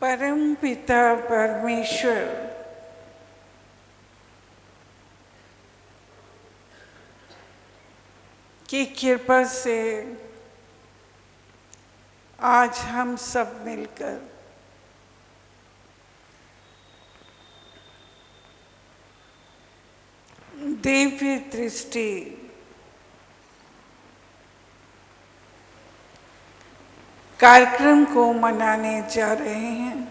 परम पिता परमेश्वर की कृपा से आज हम सब मिलकर दिव्य दृष्टि कार्यक्रम को मनाने जा रहे हैं।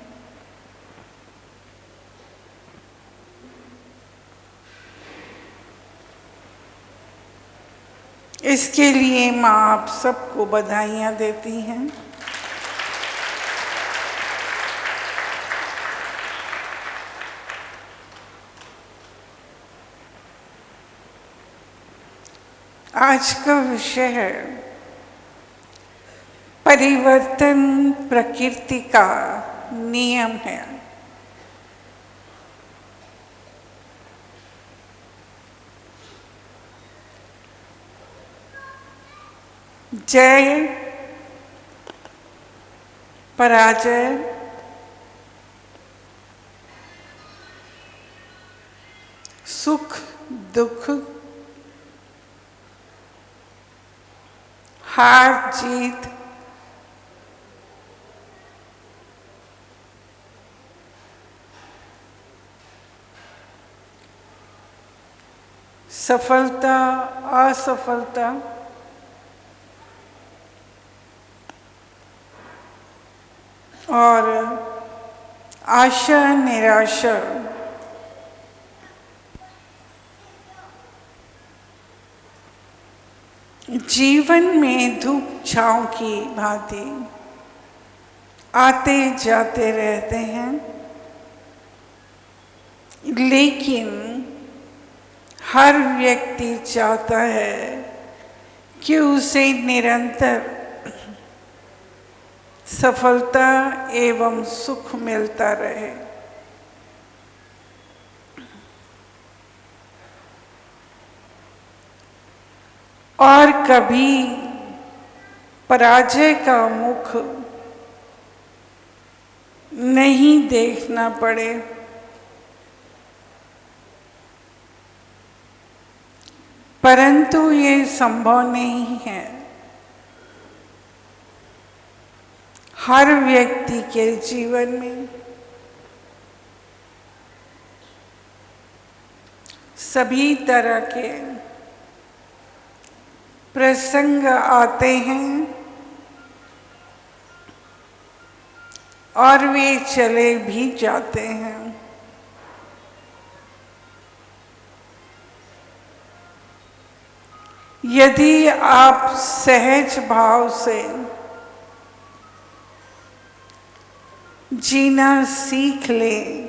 इसके लिए माँ आप सबको बधाइयाँ देती हैं। आज का विषय है परिवर्तन प्रकृति का नियम है। जय पराजय सुख दुख हार जीत सफलता असफलता और आशा निराशा जीवन में धूप छांव की भांति आते जाते रहते हैं, लेकिन हर व्यक्ति चाहता है कि उसे निरंतर सफलता एवं सुख मिलता रहे। और कभी पराजय का मुख नहीं देखना पड़े। परंतु ये संभव नहीं है। हर व्यक्ति के जीवन में सभी तरह के प्रसंग आते हैं और वे चले भी जाते हैं। यदि आप सहज भाव से जीना सीख लें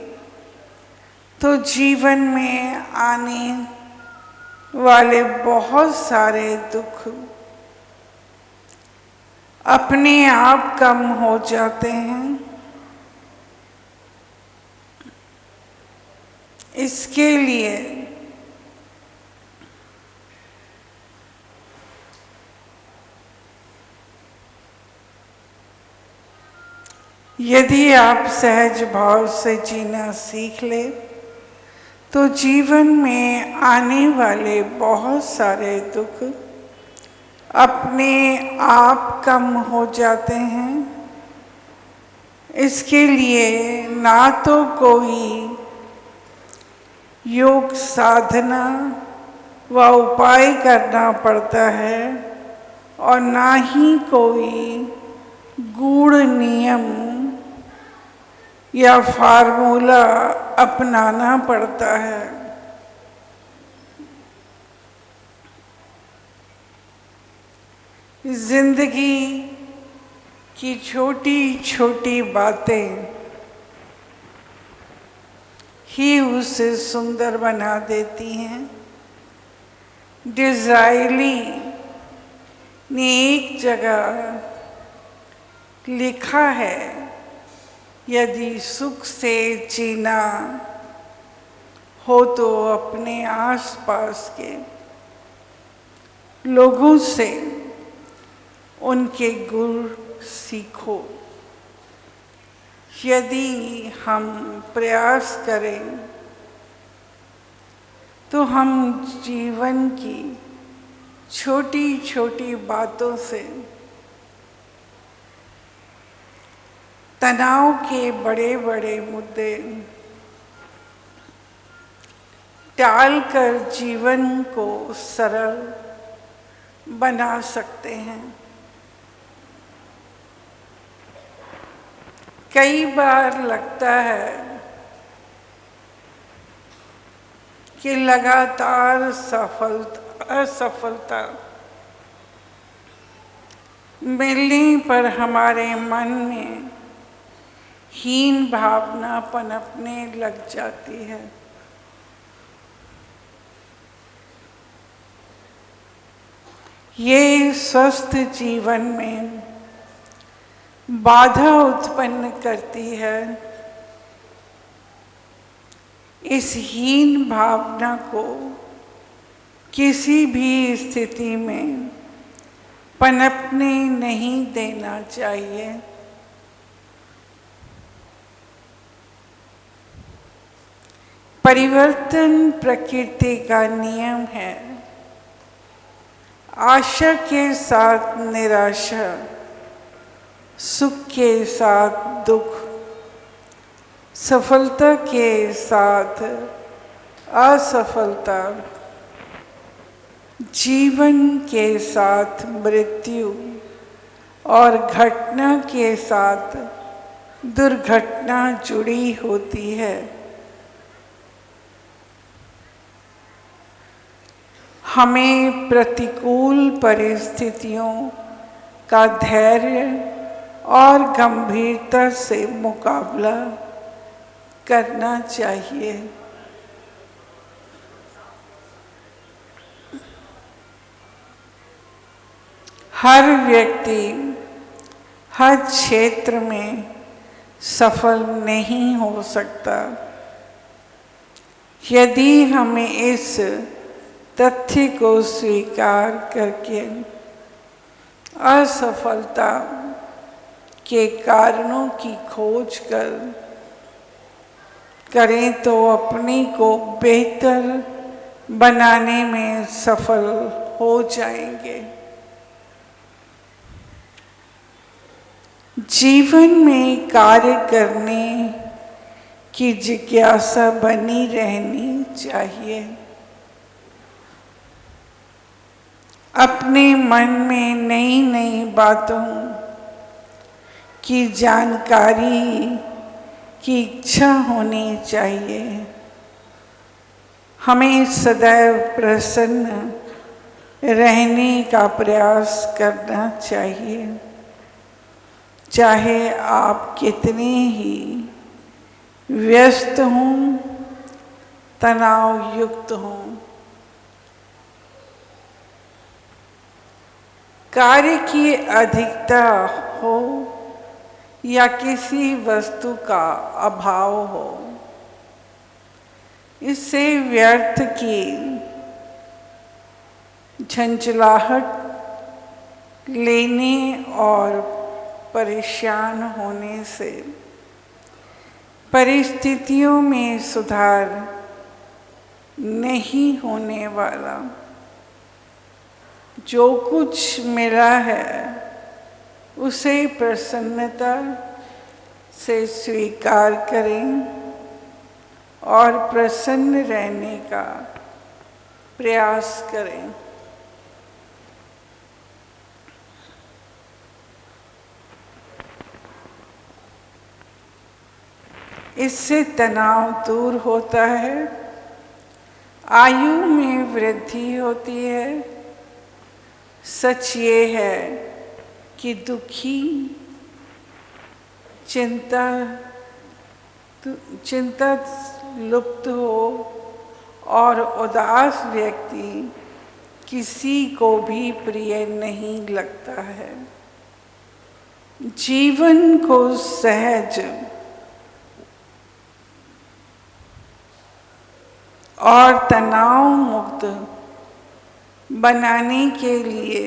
तो जीवन में आने वाले बहुत सारे दुख अपने आप कम हो जाते हैं। इसके लिए यदि आप सहज भाव से जीना सीख ले तो जीवन में आने वाले बहुत सारे दुख अपने आप कम हो जाते हैं। इसके लिए ना तो कोई योग साधना व उपाय करना पड़ता है और ना ही कोई गूढ़ नियम या फार्मूला अपनाना पड़ता है। जिंदगी की छोटी छोटी बातें ही उसे सुंदर बना देती हैं। डिज़ाइली ने एक जगह लिखा है, यदि सुख से जीना हो तो अपने आसपास के लोगों से उनके गुण सीखो। यदि हम प्रयास करें तो हम जीवन की छोटी छोटी बातों से तनाव के बड़े बड़े मुद्दे टालकर जीवन को सरल बना सकते हैं। कई बार लगता है कि लगातार असफलता मिलने पर हमारे मन में हीन भावना पनपने लग जाती है। ये स्वस्थ जीवन में बाधा उत्पन्न करती है। इस हीन भावना को किसी भी स्थिति में पनपने नहीं देना चाहिए। परिवर्तन प्रकृति का नियम है। आशा के साथ निराशा, सुख के साथ दुख, सफलता के साथ असफलता, जीवन के साथ मृत्यु और घटना के साथ दुर्घटना जुड़ी होती है। हमें प्रतिकूल परिस्थितियों का धैर्य और गंभीरता से मुकाबला करना चाहिए। हर व्यक्ति हर क्षेत्र में सफल नहीं हो सकता। यदि हमें इस तथ्य को स्वीकार करके असफलता के कारणों की खोज करें तो अपने को बेहतर बनाने में सफल हो जाएंगे। जीवन में कार्य करने की जिज्ञासा बनी रहनी चाहिए। अपने मन में नई नई बातों की जानकारी की इच्छा होनी चाहिए। हमें सदैव प्रसन्न रहने का प्रयास करना चाहिए, चाहे आप कितने ही व्यस्त हों, तनाव युक्त हों। कार्य की अधिकता हो या किसी वस्तु का अभाव हो, इससे व्यर्थ की झंझलाहट लेने और परेशान होने से परिस्थितियों में सुधार नहीं होने वाला। जो कुछ मिला है उसे प्रसन्नता से स्वीकार करें और प्रसन्न रहने का प्रयास करें। इससे तनाव दूर होता है, आयु में वृद्धि होती है। सच ये है कि दुखी, चिंता लुप्त हो और उदास व्यक्ति किसी को भी प्रिय नहीं लगता है। जीवन को सहज और तनाव मुक्त बनाने के लिए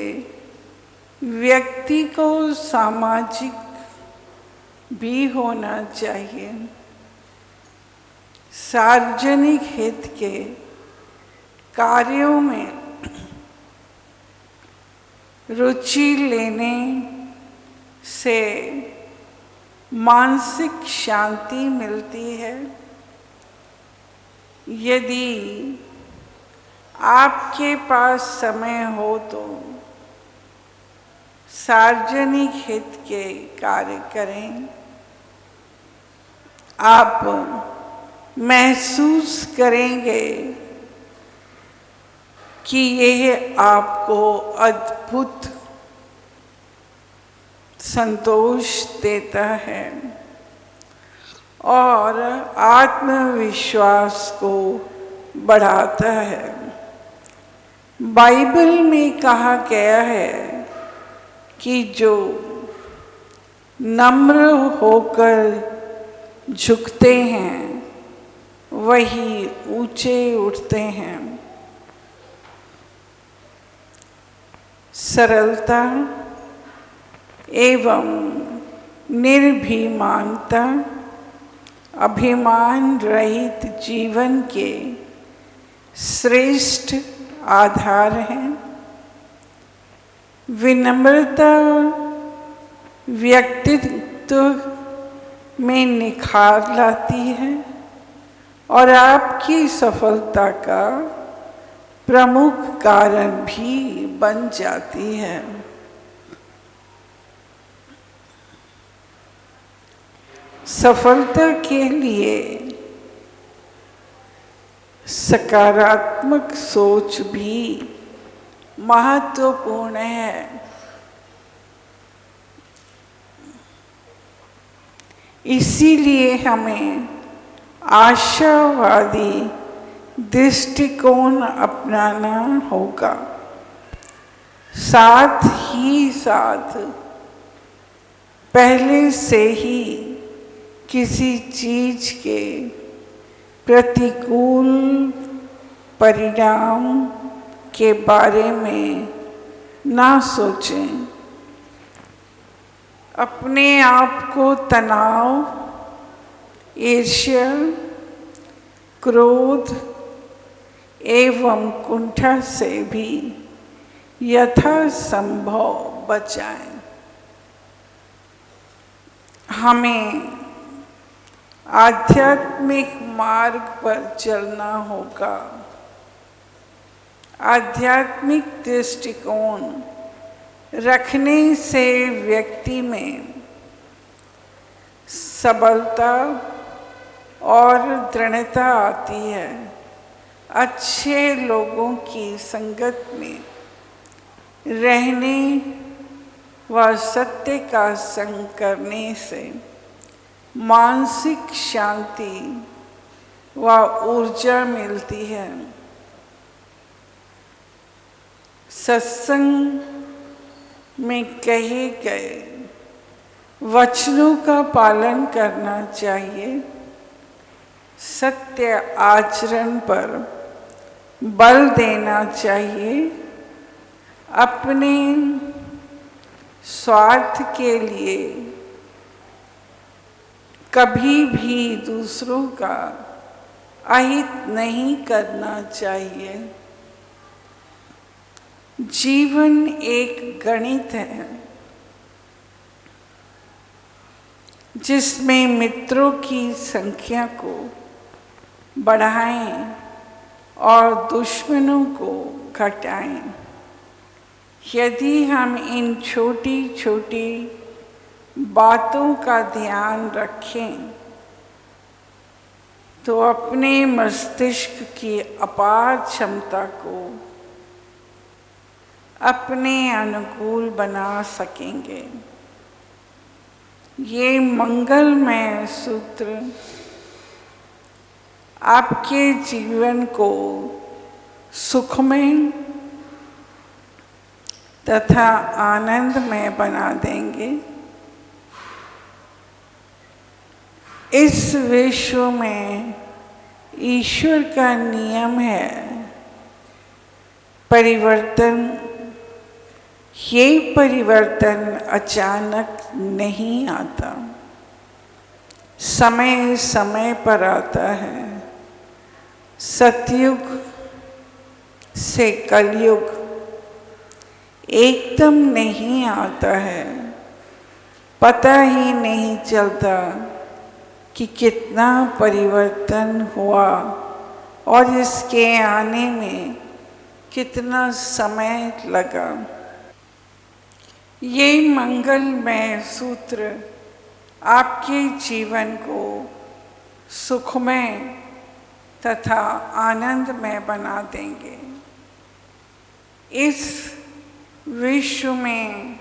व्यक्ति को सामाजिक भी होना चाहिए। सार्वजनिक हित के कार्यों में रुचि लेने से मानसिक शांति मिलती है। यदि आपके पास समय हो तो सार्वजनिक हित के कार्य करें। आप महसूस करेंगे कि यह आपको अद्भुत संतोष देता है और आत्मविश्वास को बढ़ाता है। बाइबल में कहा गया है कि जो नम्र होकर झुकते हैं वही ऊंचे उठते हैं। सरलता एवं निर्भीमानता अभिमान रहित जीवन के श्रेष्ठ आधार हैं। विनम्रता व्यक्तित्व में निखार लाती है और आपकी सफलता का प्रमुख कारण भी बन जाती है। सफलता के लिए सकारात्मक सोच भी महत्वपूर्ण है। इसीलिए हमें आशावादी दृष्टिकोण अपनाना होगा। साथ ही साथ पहले से ही किसी चीज के प्रतिकूल परिणाम के बारे में ना सोचें। अपने आप को तनाव, ईर्ष्या, क्रोध एवं कुंठा से भी यथासंभव बचाएं। हमें आध्यात्मिक मार्ग पर चलना होगा। आध्यात्मिक दृष्टिकोण रखने से व्यक्ति में सबलता और दृढ़ता आती है। अच्छे लोगों की संगत में रहने व सत्य का संग करने से मानसिक शांति व ऊर्जा मिलती है। सत्संग में कहे गए वचनों का पालन करना चाहिए। सत्य आचरण पर बल देना चाहिए। अपने स्वार्थ के लिए कभी भी दूसरों का अहित नहीं करना चाहिए। जीवन एक गणित है जिसमें मित्रों की संख्या को बढ़ाएं और दुश्मनों को घटाएं। यदि हम इन छोटी छोटी बातों का ध्यान रखें तो अपने मस्तिष्क की अपार क्षमता को अपने अनुकूल बना सकेंगे। ये मंगलमय सूत्र आपके जीवन को सुखमय तथा आनंदमय बना देंगे। इस विश्व में ईश्वर का नियम है परिवर्तन। ये परिवर्तन अचानक नहीं आता। समय समय पर आता है। सतयुग से कलयुग एकदम नहीं आता है। पता ही नहीं चलता कि कितना परिवर्तन हुआ और इसके आने में कितना समय लगा। ये मंगलमय सूत्र आपके जीवन को सुखमय तथा आनंदमय बना देंगे। इस विश्व में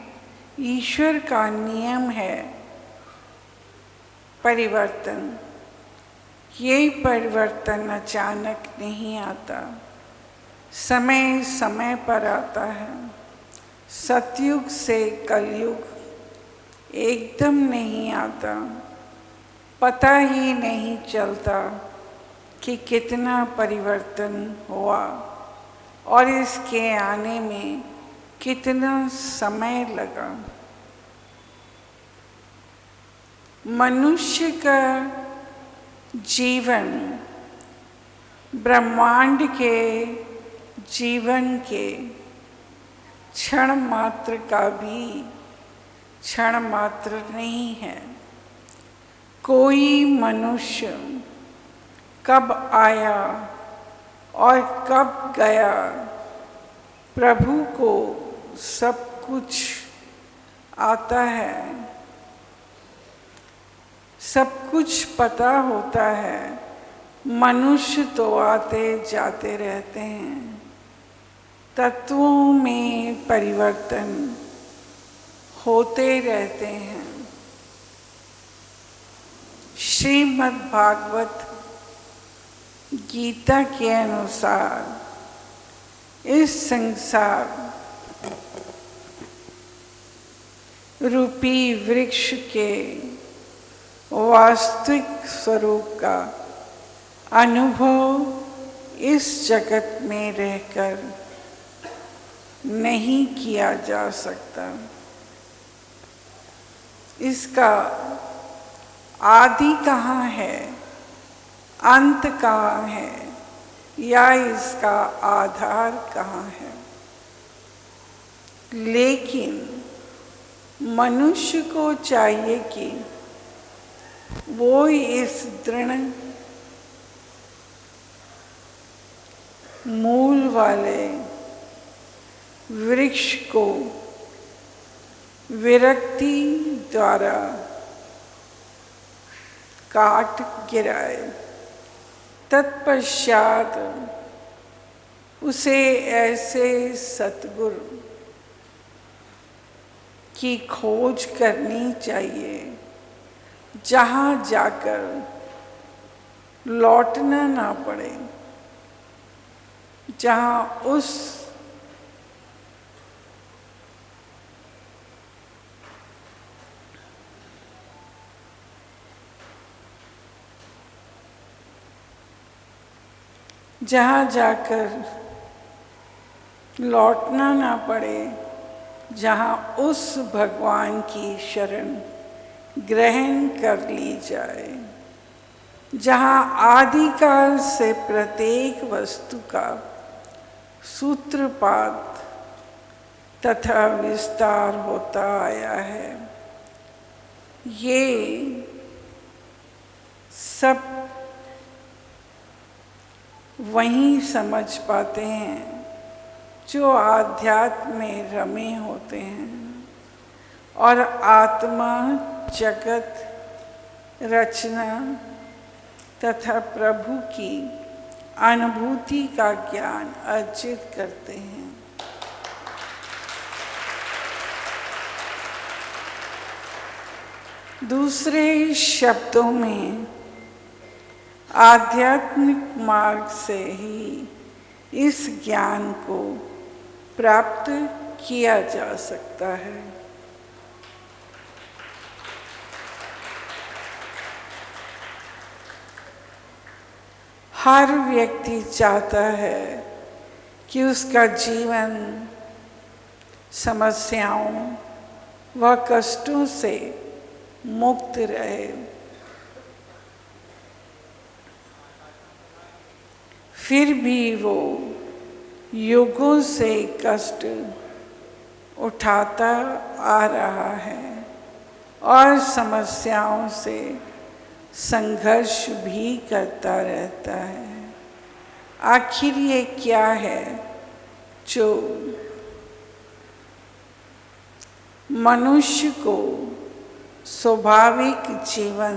ईश्वर का नियम है परिवर्तन। ये परिवर्तन अचानक नहीं आता, समय समय पर आता है। सतयुग से कलयुग एकदम नहीं आता। पता ही नहीं चलता कि कितना परिवर्तन हुआ और इसके आने में कितना समय लगा। मनुष्य का जीवन ब्रह्मांड के जीवन के क्षण मात्र का भी क्षण मात्र नहीं है। कोई मनुष्य कब आया और कब गया, प्रभु को सब कुछ आता है, सब कुछ पता होता है। मनुष्य तो आते जाते रहते हैं। तत्वों में परिवर्तन होते रहते हैं। श्रीमद् भागवत गीता के अनुसार इस संसार रूपी वृक्ष के वास्तविक स्वरूप का अनुभव इस जगत में रहकर नहीं किया जा सकता। इसका आदि कहाँ है, अंत कहाँ है, या इसका आधार कहाँ है। लेकिन मनुष्य को चाहिए कि वो इस दृढ़ मूल वाले वृक्ष को विरक्ति द्वारा काट गिराए। तत्पश्चात उसे ऐसे सतगुरु की खोज करनी चाहिए जहाँ जाकर लौटना ना पड़े, जहाँ जाकर लौटना ना पड़े, जहाँ उस भगवान की शरण ग्रहण कर ली जाए, जहाँ आदिकाल से प्रत्येक वस्तु का सूत्रपात तथा विस्तार होता आया है। ये सब वहीं समझ पाते हैं जो आध्यात्म में रमे होते हैं और आत्मा, जगत, रचना तथा प्रभु की अनुभूति का ज्ञान अर्जित करते हैं। दूसरे शब्दों में आध्यात्मिक मार्ग से ही इस ज्ञान को प्राप्त किया जा सकता है। हर व्यक्ति चाहता है कि उसका जीवन समस्याओं व कष्टों से मुक्त रहे, फिर भी वो युगों से कष्ट उठाता आ रहा है और समस्याओं से संघर्ष भी करता रहता है। आखिर ये क्या है जो मनुष्य को स्वाभाविक जीवन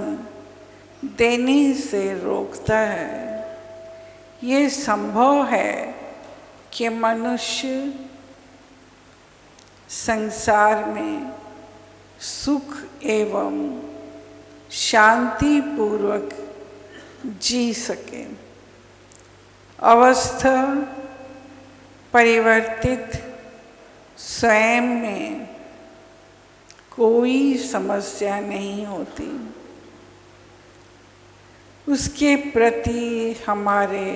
देने से रोकता है? ये संभव है कि मनुष्य संसार में सुख एवं शांति पूर्वक जी सके। अवस्था परिवर्तित स्वयं में कोई समस्या नहीं होती, उसके प्रति हमारे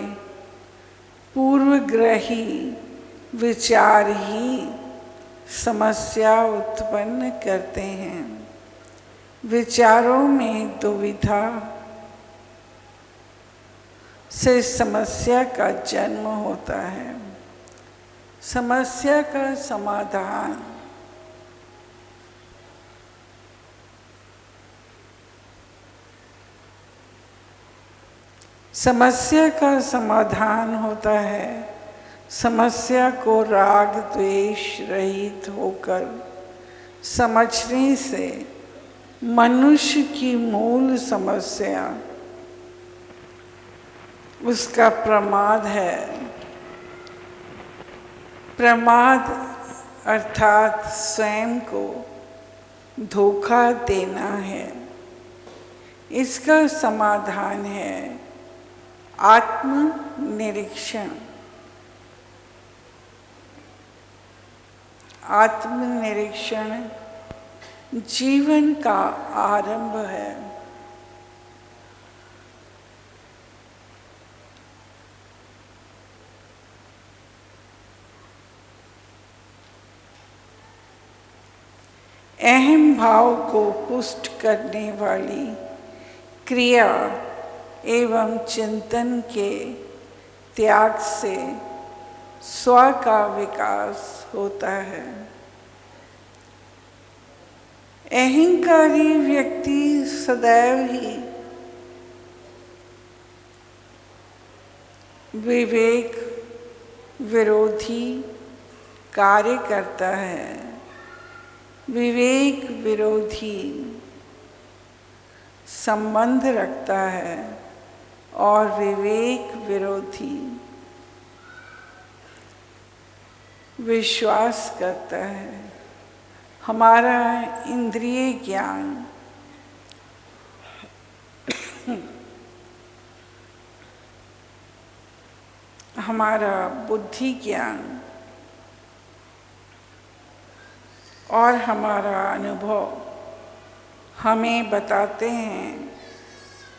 पूर्वग्रही विचार ही समस्या उत्पन्न करते हैं। विचारों में दुविधा से समस्या का जन्म होता है। समस्या का समाधान होता है समस्या को राग द्वेष रहित होकर समझने से। मनुष्य की मूल समस्या उसका प्रमाद है। प्रमाद अर्थात स्वयं को धोखा देना है। इसका समाधान है आत्मनिरीक्षण। आत्मनिरीक्षण जीवन का आरंभ है। अहम भाव को पुष्ट करने वाली क्रिया एवं चिंतन के त्याग से स्व का विकास होता है। अहंकारी व्यक्ति सदैव ही विवेक विरोधी कार्य करता है। विवेक विरोधी संबंध रखता है और विवेक विरोधी विश्वास करता है। हमारा इंद्रिय ज्ञान हमारा बुद्धि ज्ञान और हमारा अनुभव हमें बताते हैं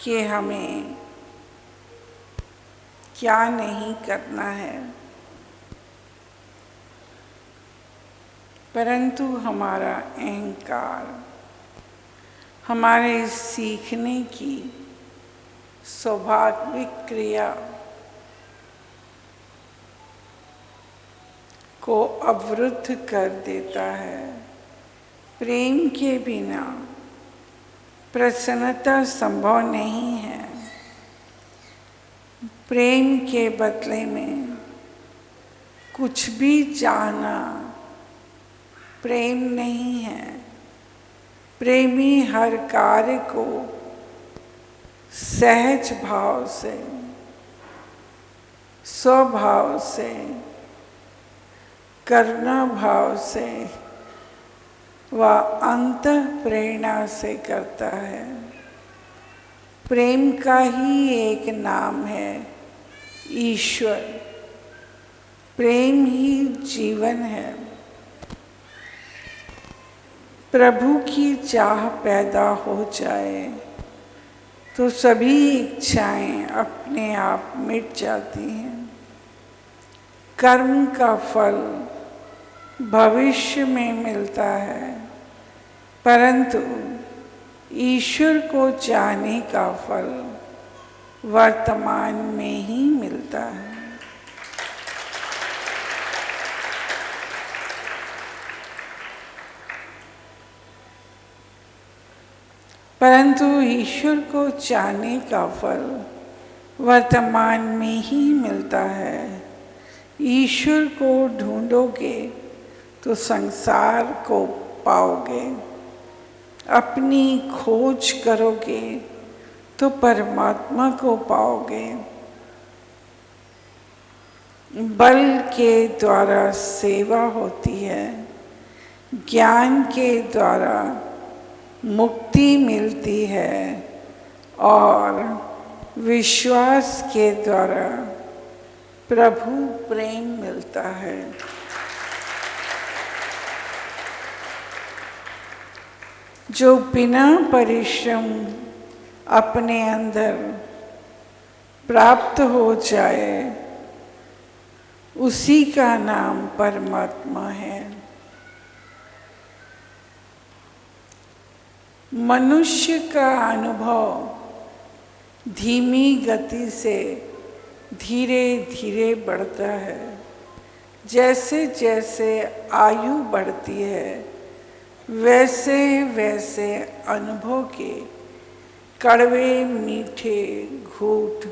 कि हमें क्या नहीं करना है, परंतु हमारा अहंकार हमारे सीखने की स्वाभाविक क्रिया को अवरुद्ध कर देता है। प्रेम के बिना प्रसन्नता संभव नहीं है। प्रेम के बदले में कुछ भी चाहना प्रेम नहीं है। प्रेमी हर कार्य को सहज भाव से, स्वभाव से, करुणा भाव से व अंतः प्रेरणा से करता है। प्रेम का ही एक नाम है ईश्वर। प्रेम ही जीवन है। प्रभु की चाह पैदा हो जाए तो सभी इच्छाएं अपने आप मिट जाती हैं। कर्म का फल भविष्य में मिलता है, परंतु ईश्वर को चाहने का फल वर्तमान में ही मिलता है। परंतु ईश्वर को चाहने का फल वर्तमान में ही मिलता है। ईश्वर को ढूंढोगे तो संसार को पाओगे, अपनी खोज करोगे तो परमात्मा को पाओगे। बल के द्वारा सेवा होती है, ज्ञान के द्वारा मुक्ति मिलती है और विश्वास के द्वारा प्रभु प्रेम मिलता है। जो बिना परिश्रम अपने अंदर प्राप्त हो जाए उसी का नाम परमात्मा है। मनुष्य का अनुभव धीमी गति से धीरे धीरे बढ़ता है। जैसे जैसे आयु बढ़ती है वैसे वैसे अनुभव के कड़वे मीठे घूंट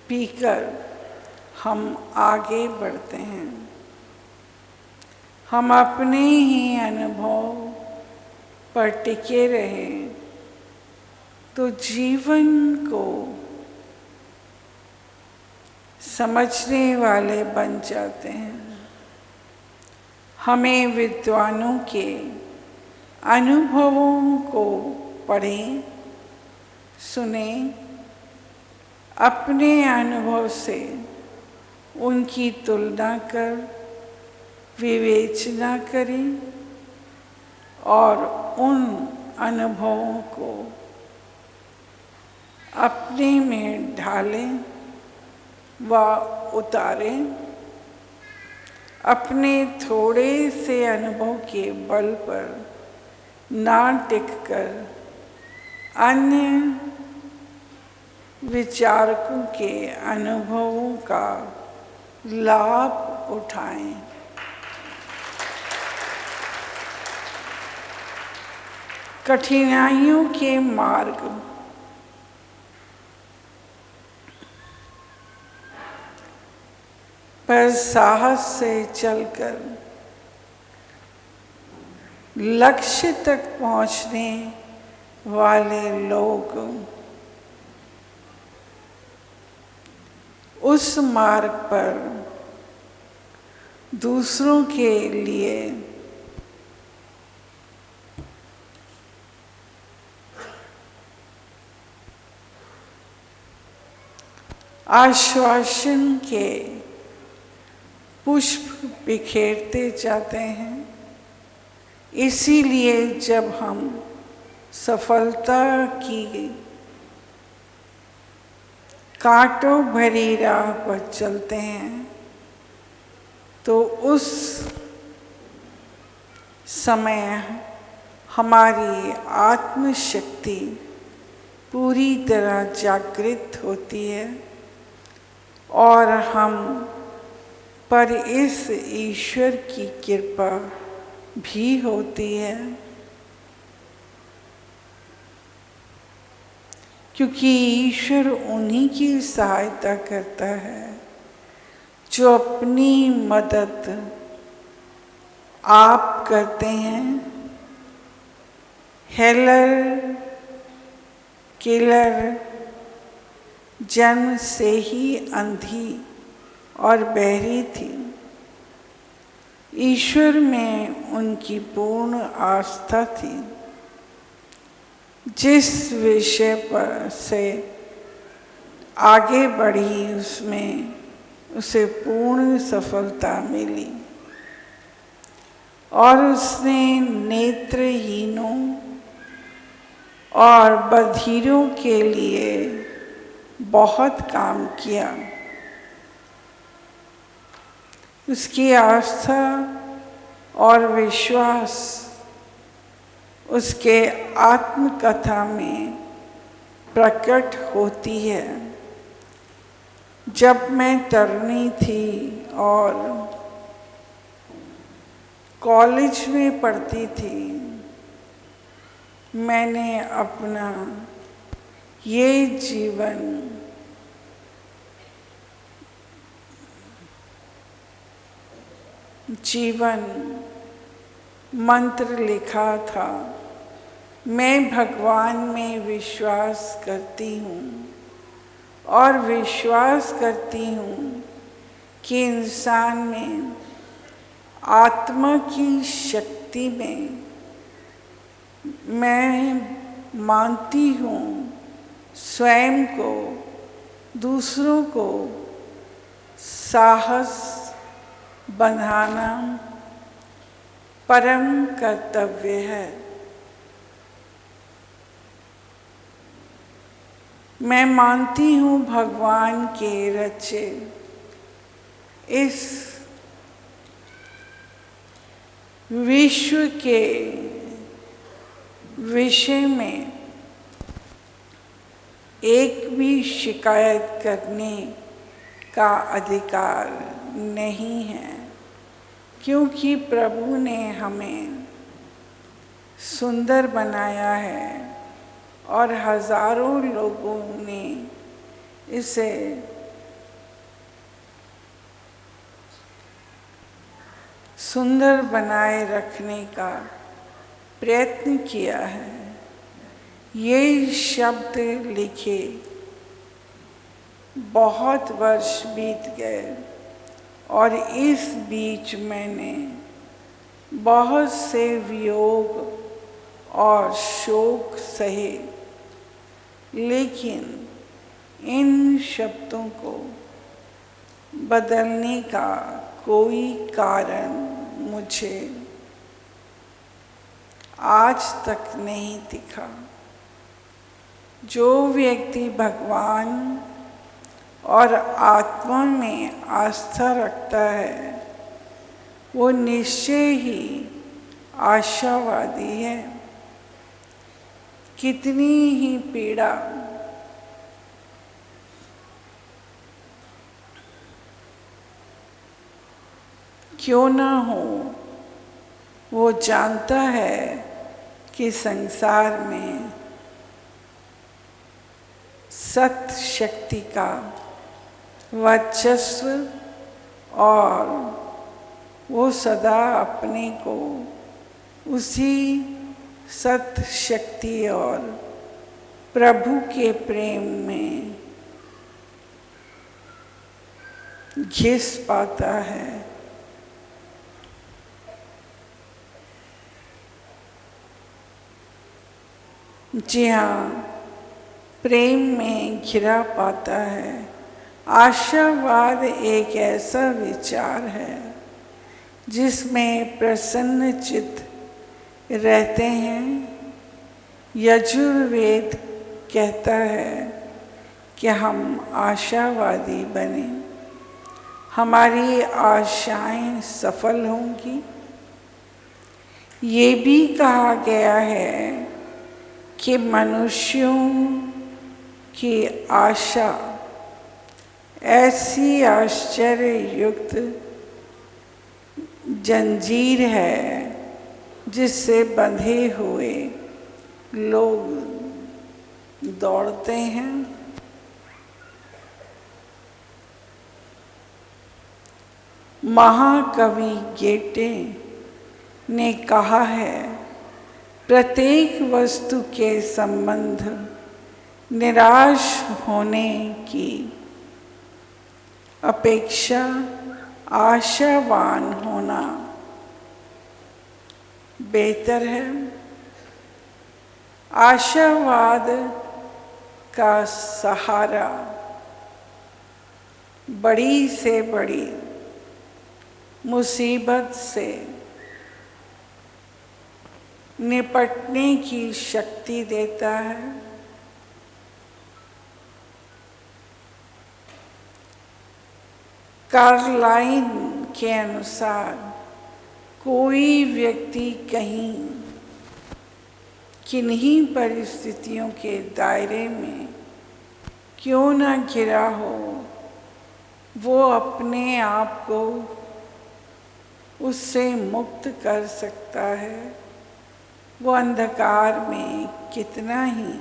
पीकर हम आगे बढ़ते हैं। हम अपने ही अनुभव पर टिके रहें तो जीवन को समझने वाले बन जाते हैं। हमें विद्वानों के अनुभवों को पढ़ें, सुनें, अपने अनुभव से उनकी तुलना कर विवेचना करें और उन अनुभवों को अपने में ढालें व उतारें। अपने थोड़े से अनुभव के बल पर ना टिककर अन्य विचारकों के अनुभवों का लाभ उठाएं। कठिनाइयों के मार्ग पर साहस से चलकर लक्ष्य तक पहुंचने वाले लोग उस मार्ग पर दूसरों के लिए आश्वासन के पुष्प बिखेरते जाते हैं। इसीलिए जब हम सफलता की कांटों भरी राह पर चलते हैं तो उस समय हमारी आत्मशक्ति पूरी तरह जागृत होती है और हम पर इस ईश्वर की कृपा भी होती है, क्योंकि ईश्वर उन्हीं की सहायता करता है जो अपनी मदद आप करते हैं। हेलर केलर जन्म से ही अंधी और बहरी थी। ईश्वर में उनकी पूर्ण आस्था थी। जिस विषय पर से आगे बढ़ी उसमें उसे पूर्ण सफलता मिली और उसने नेत्रहीनों और बधिरों के लिए बहुत काम किया। उसकी आस्था और विश्वास उसके आत्मकथा में प्रकट होती है। जब मैं तरुणी थी और कॉलेज में पढ़ती थी, मैंने अपना ये जीवन मंत्र लिखा था। मैं भगवान में विश्वास करती हूँ और विश्वास करती हूँ कि इंसान में आत्मा की शक्ति में मैं मानती हूँ स्वयं को, दूसरों को साहस बंधाना परम कर्तव्य है। मैं मानती हूँ भगवान के रचे इस विश्व के विषय में एक भी शिकायत करने का अधिकार नहीं है, क्योंकि प्रभु ने हमें सुंदर बनाया है और हजारों लोगों ने इसे सुंदर बनाए रखने का प्रयत्न किया है। ये शब्द लिखे बहुत वर्ष बीत गए और इस बीच मैंने बहुत से वियोग और शोक सहे, लेकिन इन शब्दों को बदलने का कोई कारण मुझे आज तक नहीं दिखा। जो व्यक्ति भगवान और आत्मा में आस्था रखता है, वो निश्चय ही आशावादी है। कितनी ही पीड़ा क्यों ना हो, वो जानता है कि संसार में सत शक्ति का वर्चस्व और वो सदा अपने को उसी सत शक्ति और प्रभु के प्रेम में घिस पाता है। जी हाँ, प्रेम में घिरा पाता है। आशावाद एक ऐसा विचार है जिसमें प्रसन्न चित्त रहते हैं। यजुर्वेद कहता है कि हम आशावादी बने, हमारी आशाएं सफल होंगी। ये भी कहा गया है कि मनुष्यों की आशा ऐसी आश्चर्य युक्त जंजीर है जिससे बंधे हुए लोग दौड़ते हैं। महाकवि गेटे ने कहा है, प्रत्येक वस्तु के संबंध निराश होने की अपेक्षा आशावान होना बेहतर है। आशावाद का सहारा बड़ी से बड़ी मुसीबत से निपटने की शक्ति देता है। कार्लाइन के अनुसार कोई व्यक्ति कहीं किन्हीं परिस्थितियों के दायरे में क्यों ना घिरा हो, वो अपने आप को उससे मुक्त कर सकता है। वो अंधकार में कितना ही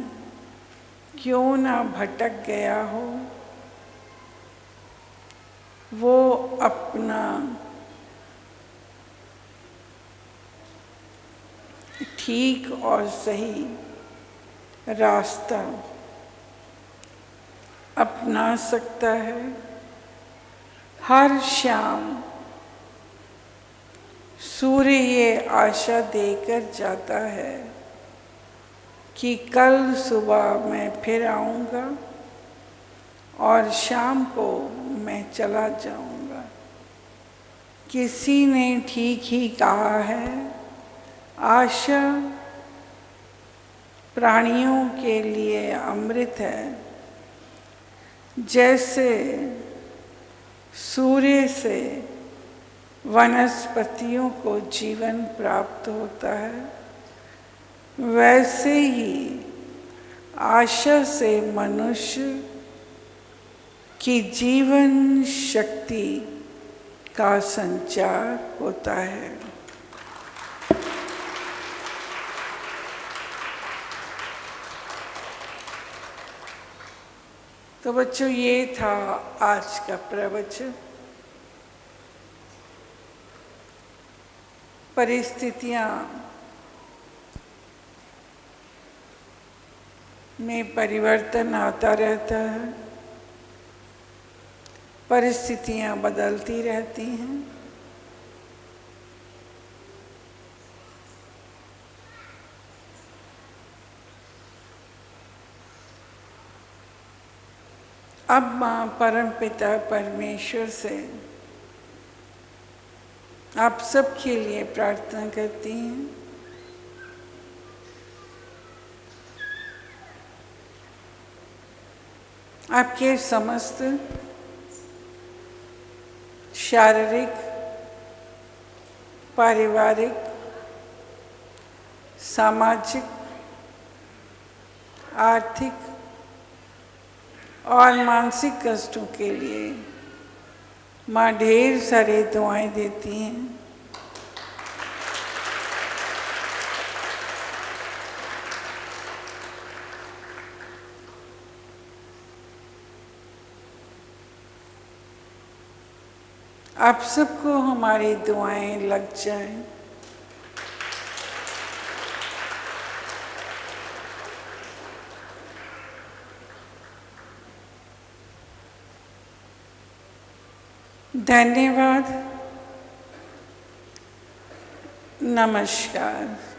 क्यों ना भटक गया हो, वो अपना ठीक और सही रास्ता अपना सकता है। हर शाम सूर्य ये आशा देकर जाता है कि कल सुबह मैं फिर आऊँगा और शाम को मैं चला जाऊँगा। किसी ने ठीक ही कहा है, आशा प्राणियों के लिए अमृत है। जैसे सूर्य से वनस्पतियों को जीवन प्राप्त होता है, वैसे ही आशा से मनुष्य की जीवन शक्ति का संचार होता है। तो बच्चों, ये था आज का प्रवचन। परिस्थितियाँ में परिवर्तन आता रहता है, परिस्थितियाँ बदलती रहती हैं। अब माँ परमपिता परमेश्वर से आप सबके लिए प्रार्थना करती हैं। आपके समस्त शारीरिक, पारिवारिक, सामाजिक, आर्थिक और मानसिक कष्टों के लिए माँ ढेर सारी दुआएं देती हैं। आप सबको हमारी दुआएं लग जाएं। धन्यवाद। नमस्कार।